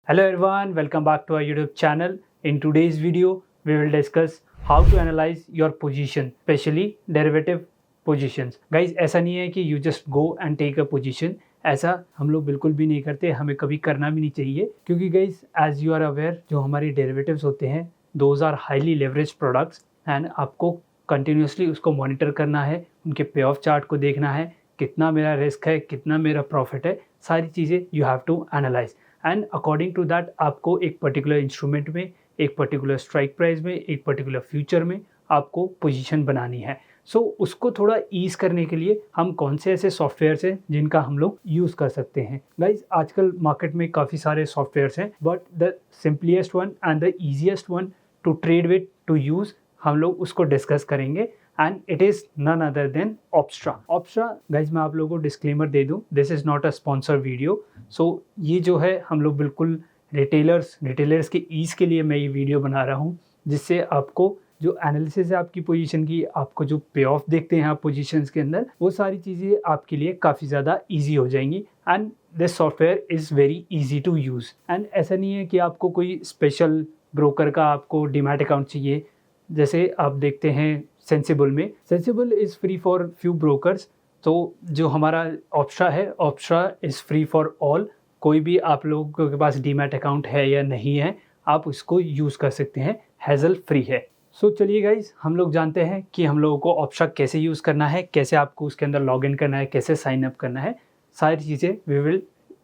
Hello everyone, welcome back to our YouTube channel. In today's video, we will discuss how to analyze your position, especially derivative positions. Guys, ऐसा नहीं है कि you just go and take a position. ऐसा हम लोग बिल्कुल भी नहीं करते, हमें कभी करना भी नहीं चाहिए क्योंकि guys, as you are aware, जो हमारी derivatives होते हैं, those are highly leveraged products and आपको continuously उसको monitor करना है, उनके पे ऑफ चार्ट को देखना है, कितना मेरा रिस्क है, कितना मेरा प्रॉफिट है, सारी चीज़ें you have to analyze. And according to that आपको एक पर्टिकुलर इंस्ट्रूमेंट में, एक पर्टिकुलर स्ट्राइक प्राइस में, एक पर्टिकुलर फ्यूचर में आपको पोजीशन बनानी है. सो उसको थोड़ा ईज करने के लिए हम कौन से ऐसे सॉफ्टवेयर्स हैं जिनका हम लोग यूज़ कर सकते हैं. गाइज, आजकल मार्केट में काफ़ी सारे सॉफ्टवेयर्स हैं, but the simplest one and the easiest one to trade with, to use, हम लोग उसको डिस्कस करेंगे and it is none other than Opstra. Opstra, guys मैं आप लोगों को डिस्क्लेमर दे दूं, this is not a sponsor video. So ये जो है हम लोग बिल्कुल रिटेलर्स के ईज़ के लिए मैं ये वीडियो बना रहा हूँ, जिससे आपको जो एनालिसिस है आपकी पोजीशन की, आपको जो पे ऑफ देखते हैं आप पोजीशंस के अंदर, वो सारी चीज़ें आपके लिए काफ़ी ज़्यादा ईजी हो जाएंगी. And this software is very easy to use. And ऐसा नहीं है कि आपको कोई स्पेशल ब्रोकर का आपको डीमैट अकाउंट चाहिए. जैसे आप देखते हैं sensible is free for few brokers. तो जो हमारा Opstra है, Opstra is free for all. कोई भी आप लोगों के पास डीमैट अकाउंट है या नहीं है, आप उसको यूज़ कर सकते हैं, हैज़ल फ्री है. सो चलिए गाइज, हम लोग जानते हैं कि हम लोगों को Opstra कैसे यूज़ करना है, कैसे आपको उसके अंदर लॉग इन करना है, कैसे साइन अप करना है, सारी चीज़ें we will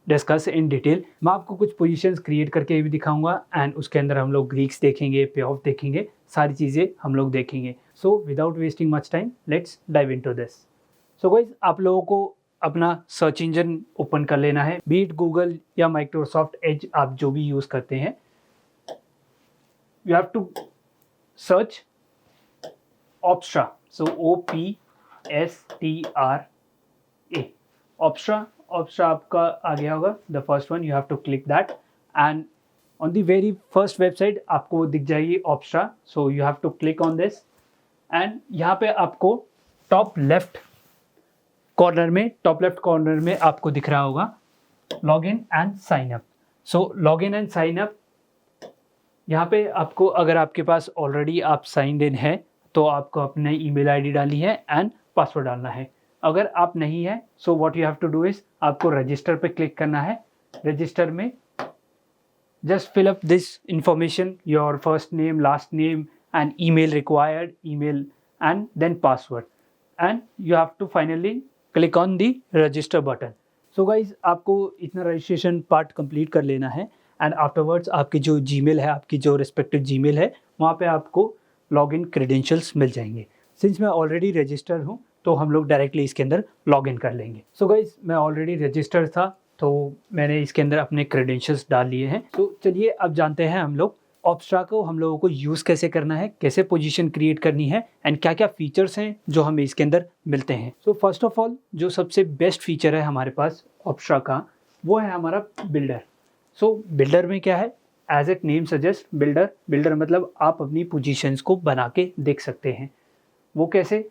discuss in detail. मैं आपको कुछ पोजीशंस क्रिएट करके भी दिखाऊंगा एंड उसके अंदर हम लोग ग्रीक्स देखेंगे, पे ऑफ देखेंगे, सारी चीज़ें हम लोग देखेंगे. So without wasting much time, let's dive into this. So guys, आप लोगों को अपना सर्च इंजन ओपन कर लेना है, बीट गूगल या माइक्रोसॉफ्ट एज, आप जो भी यूज़ करते हैं. You have to search Opstra. So OPSTRA. Opstra आपका आ गया होगा. The first one, you have to click that and on the very first website आपको वो दिख जाएगी Opstra. So you have to click on this and यहाँ पे आपको टॉप लेफ्ट कॉर्नर में आपको दिख रहा होगा log in and sign up. So log in and sign up, यहाँ पे आपको, अगर आपके पास ऑलरेडी आप साइंड इन है तो आपको अपने ईमेल आईडी डालनी है एंड पासवर्ड डालना है. अगर आप नहीं है, so what you have to do is, आपको रजिस्टर पे क्लिक करना है. रजिस्टर में just fill up this information, your first name, last name and email required, email and then password, and you have to finally click on the register button. So guys, आपको इतना registration part complete कर लेना है and afterwards आपकी जो Gmail है, आपकी जो रिस्पेक्टिव जीमेल है, वहाँ पे आपको लॉगिन क्रेडेंशियल्स मिल जाएंगे. सिंस मैं ऑलरेडी रजिस्टर हूँ तो हम लोग डायरेक्टली इसके अंदर लॉगिन कर लेंगे. सो गाइज, मैं ऑलरेडी रजिस्टर था तो मैंने इसके अंदर अपने क्रेडेंशियल्स डाल लिए हैं. तो चलिए अब जानते हैं हम लोग Opstra को हम लोगों को यूज़ कैसे करना है, कैसे पोजीशन क्रिएट करनी है एंड क्या क्या फीचर्स हैं जो हमें इसके अंदर मिलते हैं. सो फर्स्ट ऑफ ऑल, जो सबसे बेस्ट फीचर है हमारे पास Opstra का, वो है हमारा बिल्डर. सो बिल्डर में क्या है, as it name suggest, builder मतलब आप अपनी पोजीशंस को बना के देख सकते हैं. वो कैसे,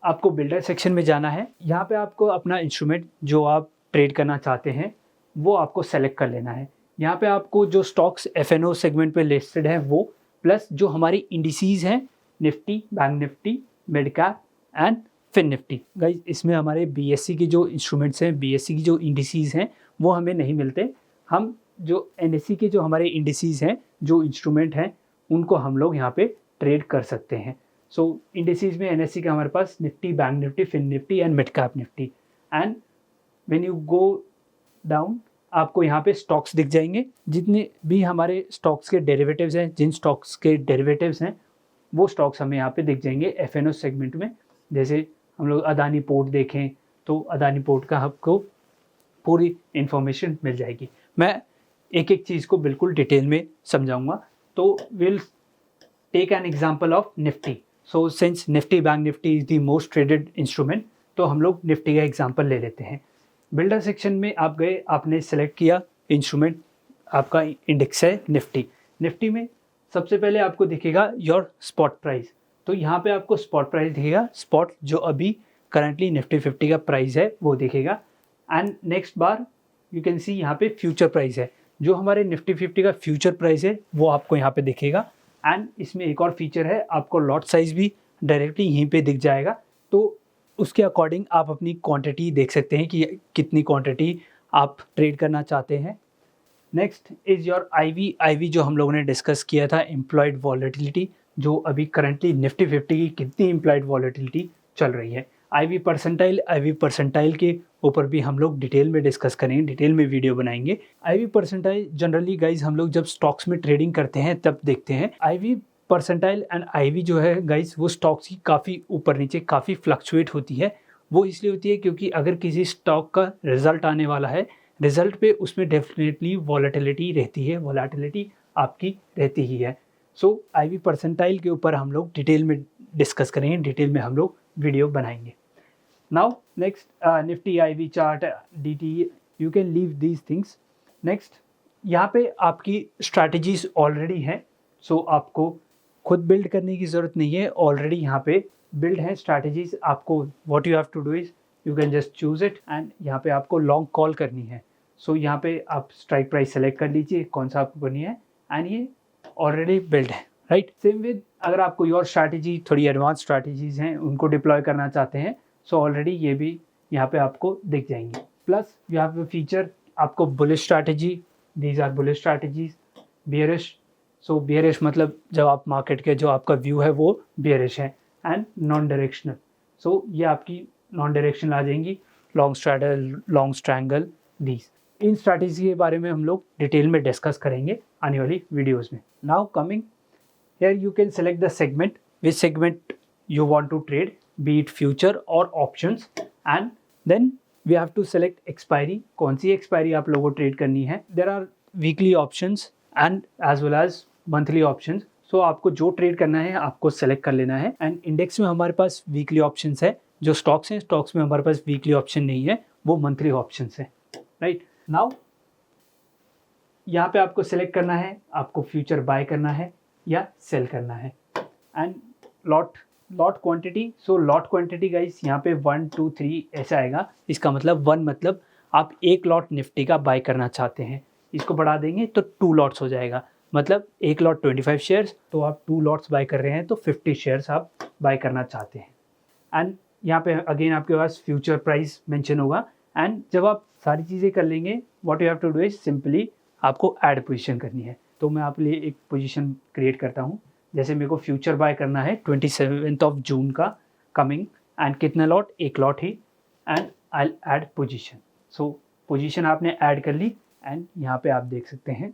आपको बिल्डर सेक्शन में जाना है. यहाँ पे आपको अपना इंस्ट्रूमेंट जो आप ट्रेड करना चाहते हैं वो आपको सेलेक्ट कर लेना है. यहाँ पे आपको जो स्टॉक्स FNO सेगमेंट पे लिस्टेड है वो, प्लस जो हमारी इंडिसीज हैं, Nifty, bank Nifty, mid cap and fin Nifty. Guys, इसमें हमारे BSE की जो इंस्ट्रूमेंट्स हैं, BSE की जो इंडिसीज हैं, वो हमें नहीं मिलते. हम जो NSE के जो हमारे इंडिसीज हैं, जो इंस्ट्रूमेंट हैं, उनको हम लोग यहाँ पे ट्रेड कर सकते हैं. सो इंडिसीज में NSE का हमारे पास Nifty, bank Nifty, fin Nifty and mid cap Nifty. And when you go down, आपको यहाँ पे स्टॉक्स दिख जाएंगे. जितने भी हमारे स्टॉक्स के डेरिवेटिव्स हैं, जिन स्टॉक्स के डेरिवेटिव्स हैं, वो स्टॉक्स हमें यहाँ पे दिख जाएंगे FNO सेगमेंट में. जैसे हम लोग अदानी पोर्ट देखें तो अदानी पोर्ट का आपको पूरी इंफॉर्मेशन मिल जाएगी. मैं एक एक चीज़ को बिल्कुल डिटेल में समझाऊंगा. तो will take an example of Nifty. So since Nifty, bank Nifty is the most traded instrument, तो हम लोग निफ्टी का एग्जांपल ले लेते हैं. बिल्डर सेक्शन में आप गए, आपने सेलेक्ट किया इंस्ट्रूमेंट, आपका इंडेक्स है निफ्टी. निफ्टी में सबसे पहले आपको दिखेगा योर स्पॉट प्राइस. तो यहाँ पे आपको स्पॉट प्राइस दिखेगा, स्पॉट जो अभी करंटली निफ्टी 50 का प्राइस है वो दिखेगा. And next bar you can see यहाँ पे फ्यूचर प्राइस है. जो हमारे निफ्टी 50 का फ्यूचर प्राइस है वो आपको यहाँ पे दिखेगा। एंड इसमें एक और फीचर है, आपको लॉट साइज भी डायरेक्टली यहीं पे दिख जाएगा, तो उसके अकॉर्डिंग आप अपनी क्वांटिटी देख सकते हैं कि कितनी क्वांटिटी आप ट्रेड करना चाहते हैं। नेक्स्ट इज़ योर आईवी जो हम लोगों ने डिस्कस किया था, एम्प्लॉयड वॉलेटिलिटी, जो अभी करंटली निफ्टी 50 की कितनी एम्प्लॉयड वॉलेटिलिटी चल रही है। आईवी परसेंटाइल के ऊपर भी हम लोग डिटेल में डिस्कस करेंगे, डिटेल में वीडियो बनाएंगे। आईवी परसेंटाइल जनरली गाइज हम लोग जब स्टॉक्स में ट्रेडिंग करते हैं तब देखते हैं। आईवी परसेंटाइल एंड आईवी जो है गाइज वो स्टॉक्स की काफ़ी ऊपर नीचे काफ़ी फ्लक्चुएट होती है। वो इसलिए होती है क्योंकि अगर किसी स्टॉक का रिजल्ट आने वाला है, रिजल्ट पे उसमें डेफिनेटली वॉलेटिलिटी रहती है, वॉलेटिलिटी आपकी रहती ही है। सो आईवी परसेंटाइल के ऊपर हम लोग डिटेल में डिस्कस करेंगे, डिटेल में हम लोग वीडियो बनाएंगे। Now next Nifty IV chart, DT, you can leave these things. Next यहाँ पे आपकी स्ट्रैटेजीज ऑलरेडी हैं, सो आपको खुद बिल्ड करने की ज़रूरत नहीं है, ऑलरेडी यहाँ पे बिल्ड है स्ट्रैटेजीज। आपको what you have to do is you can just choose it and यहाँ पे आपको लॉन्ग कॉल करनी है। सो यहाँ पे आप स्ट्राइक प्राइस सेलेक्ट कर लीजिए कौन सा आपको करनी है एंड ये ऑलरेडी बिल्ड है, राइट। सेम विद अगर आप कोई और स्ट्रैटेजी, थोड़ी एडवांस स्ट्रैटेजीज हैं उनको डिप्लॉय करना चाहते हैं, सो ऑलरेडी ये भी यहाँ पे आपको दिख जाएंगे। Plus you have a feature, आपको bullish strategy, these are bullish strategies, bearish, so bearish मतलब जब आप मार्केट के जो आपका व्यू है वो बियरिश है, एंड नॉन डायरेक्शनल, सो ये आपकी नॉन डायरेक्शनल आ जाएंगी, long straddle, long strangle, these. In strategy के बारे में हम लोग डिटेल में डिस्कस करेंगे आने वाली वीडियोस में। Now coming here you can select the segment, which segment you want to trade, be it future or options, and then we have to select expiry, कौन सी expiry आप लोगों को ट्रेड करनी है। there are weekly options and as well as monthly options, so आपको जो trade करना है आपको सेलेक्ट कर लेना है। एंड इंडेक्स में हमारे पास वीकली ऑप्शंस है, जो स्टॉक्स हैं स्टॉक्स में हमारे पास वीकली ऑप्शन नहीं है, वो मंथली ऑप्शंस है, राइट। नाउ यहाँ पे आपको सेलेक्ट करना है आपको फ्यूचर बाय करना है या सेल करना है। And lot quantity, so lot quantity guys यहाँ पे 1 2 3 ऐसा आएगा। इसका मतलब 1 मतलब आप एक लॉट निफ्टी का बाय करना चाहते हैं, इसको बढ़ा देंगे तो 2 लॉट्स हो जाएगा, मतलब एक लॉट 25 शेयर्स, तो आप 2 लॉट्स बाय कर रहे हैं तो 50 शेयर्स आप बाय करना चाहते हैं। एंड यहाँ पे अगेन आपके पास फ्यूचर प्राइस मेंशन होगा। एंड जब आप सारी चीज़ें कर लेंगे, what you have to do is simply आपको ऐड पोजीशन करनी है। तो मैं आपके लिए एक पोजीशन क्रिएट करता हूँ, जैसे मेरे को फ्यूचर बाय करना है 27 ऑफ जून का कमिंग, एंड कितना लॉट, एक lot he, and I add position. So position आपने ऐड कर ली एंड यहाँ पे आप देख सकते हैं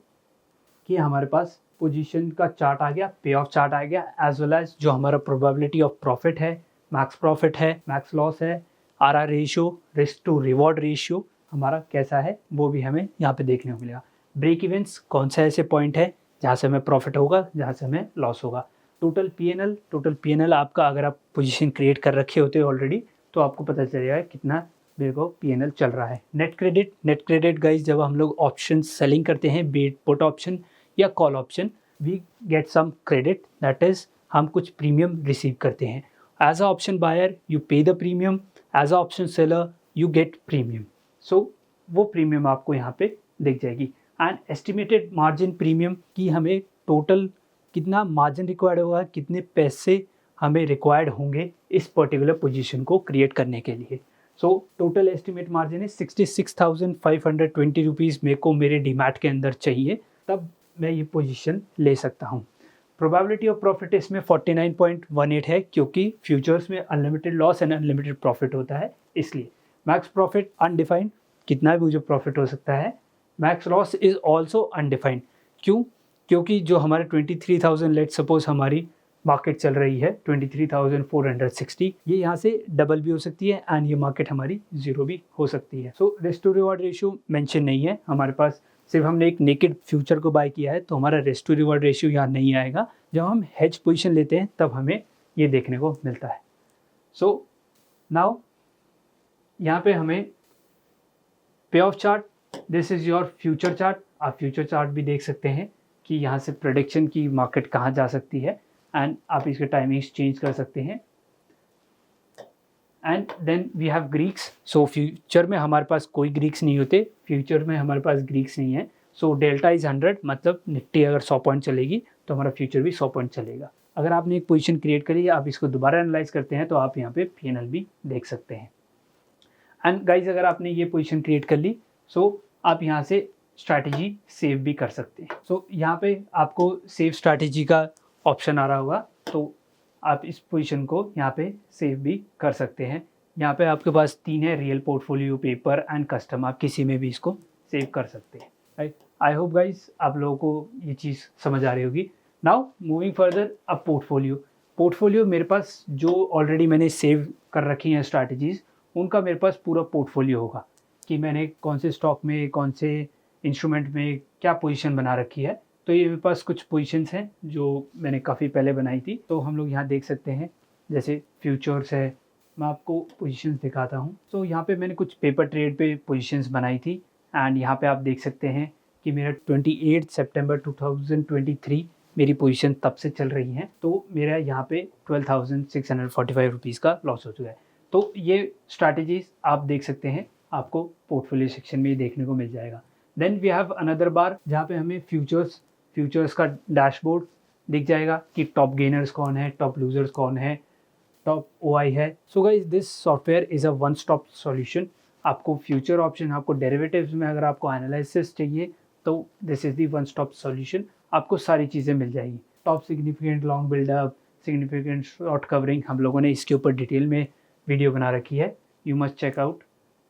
कि हमारे पास पोजीशन का चार्ट आ गया, पे ऑफ चार्ट आ गया, एज वेल एज जो हमारा प्रोबेबिलिटी ऑफ प्रॉफिट है, मैक्स प्रॉफिट है, मैक्स लॉस है, RR ratio, risk to reward ratio हमारा कैसा है वो भी हमें यहाँ पे देखने को मिलेगा। ब्रेक इवेंट्स, कौन सा ऐसे पॉइंट है जहाँ से हमें प्रॉफिट होगा, जहाँ से हमें लॉस होगा। टोटल पीएनएल आपका, अगर आप पोजीशन क्रिएट कर रखे होते हो ऑलरेडी तो आपको पता चलेगा कितना मेरे को पीएनएल चल रहा है। नेट क्रेडिट गाइज जब हम लोग ऑप्शन सेलिंग करते हैं, बी इट पुट ऑप्शन या call option, we get some credit, that is हम कुछ प्रीमियम रिसीव करते हैं। As a option buyer you pay the premium, as a option seller you get premium, so वो premium आपको यहाँ पे दिख जाएगी। एंड एस्टिमेटेड मार्जिन प्रीमियम की हमें टोटल कितना मार्जिन रिक्वायर्ड होगा, कितने पैसे हमें रिक्वायर्ड होंगे इस पर्टिकुलर पोजीशन को क्रिएट करने के लिए। सो टोटल एस्टिमेट मार्जिन है 66,520 रुपीज़ मेरे को मेरे डीमैट के अंदर चाहिए, तब मैं ये पोजीशन ले सकता हूँ। प्रोबेबिलिटी ऑफ प्रॉफिट इसमें 49.18 है, क्योंकि फ्यूचर्स में unlimited loss and unlimited profit होता है, इसलिए। मैक्स प्रॉफिट अनडिफाइंड, कितना भी मुझे प्रॉफिट हो सकता है। Max loss is also undefined, क्यों? क्योंकि जो हमारे 23,000 लेट सपोज हमारी मार्केट चल रही है 23,460, ये यहाँ से डबल भी हो सकती है एंड ये मार्केट हमारी जीरो भी हो सकती है। So risk to reward ratio mention नहीं है हमारे पास, सिर्फ हमने एक नेकेड फ्यूचर को बाय किया है तो हमारा रिस्क टू रिवॉर्ड रेशियो यहाँ नहीं आएगा। जब हम हेज पोजीशन लेते हैं तब हमें ये देखने को मिलता है। सो नाउ यहाँ पे हमें पे of chart, this is your future chart, आप फ्यूचर चार्ट भी देख सकते हैं कि यहाँ से प्रेडिक्शन की मार्केट कहाँ जा सकती है एंड आप इसके टाइमिंग्स चेंज कर सकते हैं। And then we have Greeks, so future में हमारे पास कोई ग्रीक्स नहीं होते, फ्यूचर में हमारे पास ग्रीक्स नहीं है, सो डेल्टा इज़ 100, मतलब निफ्टी अगर 100 पॉइंट चलेगी तो हमारा फ्यूचर भी 100 पॉइंट चलेगा। अगर आपने एक पोजीशन क्रिएट करी, आप इसको दोबारा एनालाइज करते हैं तो आप यहाँ पे P&L भी देख सकते हैं। एंड गाइज अगर आपने ये पोजीशन क्रिएट कर ली, सो आप यहाँ से स्ट्रैटेजी सेव भी कर सकते हैं। सो यहाँ पे आपको सेव स्ट्रैटेजी का ऑप्शन आ रहा होगा, तो आप इस पोजीशन को यहाँ पे सेव भी कर सकते हैं। यहाँ पे आपके पास 3 है, real, portfolio, paper and custom. आप किसी में भी इसको सेव कर सकते हैं, राइट। आई होप गाइज आप लोगों को ये चीज़ समझ आ रही होगी। नाउ मूविंग फर्दर, अब पोर्टफोलियो मेरे पास जो ऑलरेडी मैंने सेव कर रखी हैं स्ट्रैटेजीज़, उनका मेरे पास पूरा पोर्टफोलियो होगा कि मैंने कौन से स्टॉक में, कौन से इंस्ट्रूमेंट में क्या पोजीशन बना रखी है। तो ये मेरे पास कुछ पोजीशंस हैं जो मैंने काफ़ी पहले बनाई थी, तो हम लोग यहाँ देख सकते हैं। जैसे फ्यूचर्स है, मैं आपको पोजीशंस दिखाता हूँ। तो यहाँ पे मैंने कुछ पेपर ट्रेड पे पोजीशंस बनाई थी एंड यहाँ पे आप देख सकते हैं कि मेरा 28 सितंबर 2023 मेरी पोजीशन तब से चल रही हैं। तो मेरा यहाँ पे 12,645 रुपीज़ का लॉस हो चुका है। तो ये स्ट्रैटेजीज आप देख सकते हैं, आपको पोर्टफोलियो सेक्शन में ही देखने को मिल जाएगा। Then we have another bar जहाँ पे हमें फ्यूचर्स का डैशबोर्ड दिख जाएगा कि टॉप गेनर्स कौन है, टॉप लूजर्स कौन है, टॉप OI है। So guys this software is a one stop solution. आपको फ्यूचर ऑप्शन, आपको डेरिवेटिव्स में अगर आपको एनालिसिस चाहिए तो this is the one stop solution. आपको सारी चीज़ें मिल जाएगी। Top significant long buildup, significant short covering, हम लोगों ने इसके ऊपर डिटेल में वीडियो बना रखी है। You must check out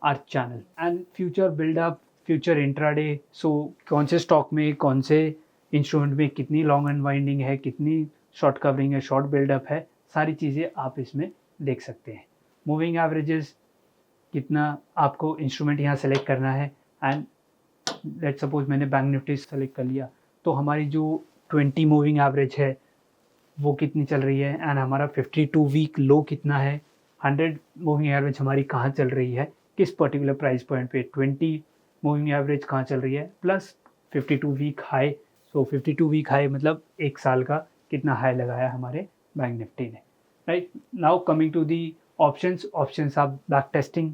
our channel. And future build-up, future intraday, so कौन से स्टॉक में, कौन से इंस्ट्रूमेंट में कितनी लॉन्ग अनवाइंडिंग है, कितनी शॉर्ट कवरिंग है, शॉर्ट बिल्डअप है, सारी चीज़ें आप इसमें देख सकते हैं। मूविंग एवरेजेस, कितना आपको इंस्ट्रूमेंट यहाँ सेलेक्ट करना है। एंड लेट्स सपोज मैंने बैंक निफ्टी सेलेक्ट कर लिया, तो हमारी जो 20 मूविंग एवरेज है वो कितनी चल रही है एंड हमारा 52 वीक लो कितना है, 100 मूविंग एवरेज हमारी कहाँ चल रही है, किस पर्टिकुलर प्राइस पॉइंट पे, 20 मूविंग एवरेज कहाँ चल रही है, plus 52 week high. So 52 week high मतलब एक साल का कितना हाई लगाया हमारे बैंक निफ्टी ने, right. Now coming to the options आप back testing.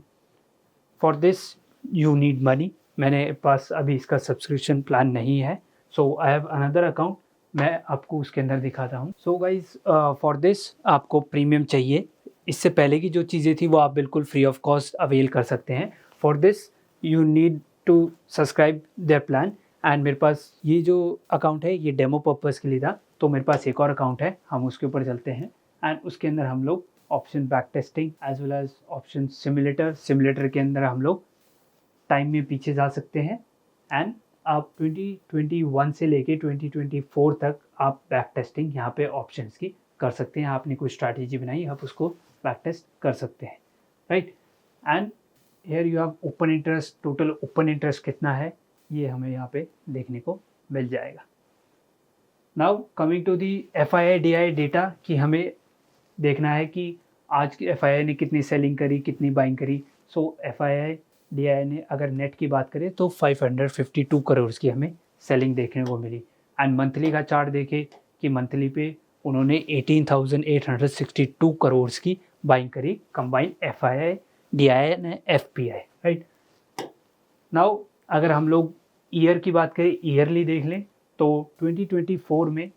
For this you need money. मैंने पास अभी इसका सब्सक्रिप्शन प्लान नहीं है, so I have another account, मैं आपको उसके अंदर दिखाता हूँ। सो गाइज फॉर दिस आपको प्रीमियम चाहिए। इससे पहले की जो चीज़ें थी वो आप बिल्कुल फ्री ऑफ कॉस्ट अवेल कर सकते हैं। For this you need to subscribe their plan. And मेरे पास ये जो अकाउंट है ये डेमो पर्पज़ के लिए था, तो मेरे पास एक और अकाउंट है, हम उसके ऊपर चलते हैं। एंड उसके अंदर हम लोग option back testing as well as option simulator के अंदर हम लोग टाइम में पीछे जा सकते हैं। एंड आप 2021 से लेके 2024 तक आप बैक टेस्टिंग यहाँ पे ऑप्शंस की कर सकते हैं। आपने कोई स्ट्रैटेजी बनाई, आप उसको बैक टेस्ट कर सकते हैं, right. And here you have open interest, total open interest कितना है ये हमें यहाँ पे देखने को मिल जाएगा। Now coming to the FII DI data, कि हमें देखना है कि आज की FII ने कितनी सेलिंग करी, कितनी बाइंग करी। सो FII DI ने अगर नेट की बात करें तो 552 करोड़ की हमें सेलिंग देखने को मिली। एंड मंथली का चार्ट देखे कि मंथली पे उन्होंने 18,862 करोड़ की बाइंग करी, combined FII DI and FPI, right. Now अगर हम लोग ईयर की बात करें, ईयरली देख लें, तो 2024 में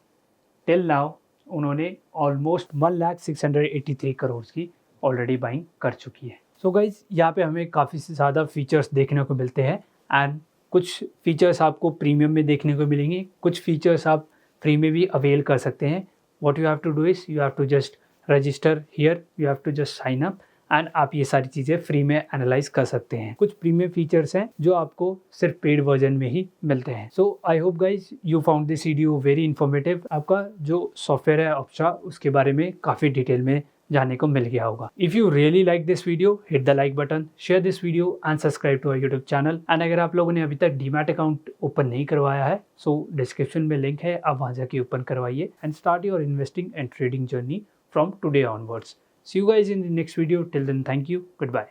टिल नाउ उन्होंने ऑलमोस्ट 1,683 करोड़ की ऑलरेडी बाइंग कर चुकी है। सो गाइज यहाँ पे हमें काफ़ी ज़्यादा फीचर्स देखने को मिलते हैं। एंड कुछ फीचर्स आपको प्रीमियम में देखने को मिलेंगे, कुछ फीचर्स आप फ्री में भी अवेल कर सकते हैं। What you have to do is you have to just register here, you have to just sign up and आप ये सारी चीज़ें फ्री में एनालाइज कर सकते हैं। कुछ प्रीमियम फीचर्स हैं जो आपको सिर्फ पेड वर्जन में ही मिलते हैं। So I hope guys you found this video very informative. आपका जो सॉफ्टवेयर है ऑप्शा, उसके बारे में काफ़ी डिटेल में जानने को मिल गया होगा। If you really like this video, hit the like button, share this video and subscribe to our YouTube channel. And अगर आप लोगों ने अभी तक डीमैट अकाउंट ओपन नहीं करवाया है, सो डिस्क्रिप्शन में लिंक है, आप वहाँ जाके ओपन करवाइए and start your investing and trading journey from today onwards. See you guys in the next video. Till then, thank you. Goodbye.